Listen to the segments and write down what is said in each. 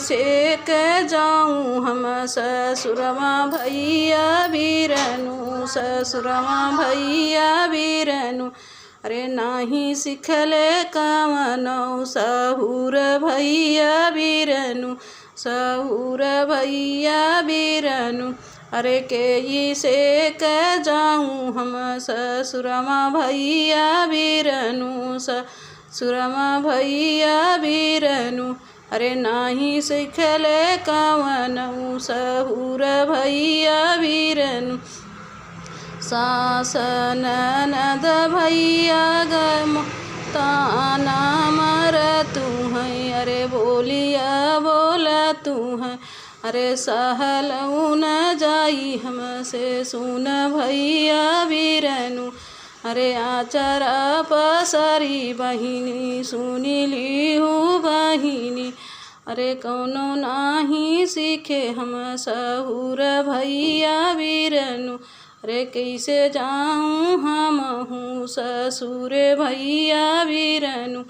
से क जाऊँ हम ससुरवा भैया बीरनु, ससुरवा भैया बीरनु। अरे नाही सिखले कवनो सहुर भैया बीरनु, सहुर भैया बीरनु। अरे के से क जाऊँ हम ससुरवा भैया बीरनु, ससुरवा भैया बीरनु। अरे नाही सिखले कवनो सहुर भैया बीरनु। सास ननद भैया गम ताना मर तू है, अरे बोलिया बोला तू है। अरे सहलऊ न जाई हमसे सुन भैया बीरनु। अरे आचरा पसरी बहिनी सुनी ली हूँ बहिनी। अरे कौनो नाही सीखे हम सहुर भैया बीरनु। अरे कैसे जाऊँ हम हूँ ससुर भैया बीरनु।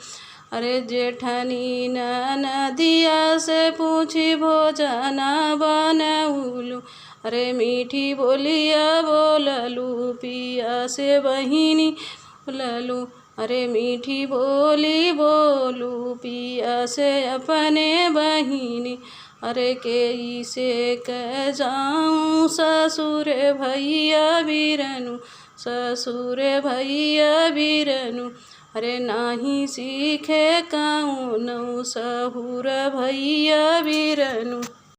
अरे जेठनी नदिया से पूछी भोजन बनउलू। अरे मीठी बोलिया बोललू पिया से बहिनी बोललू। अरे मीठी बोली बोलू पिया से अपने बहिनी। अरे के से क जाऊँ ससुर भैया बीरनु, ससुर भैया बीरनु। अरे नाही सीखे कौनो सहुर भैया बीरनु।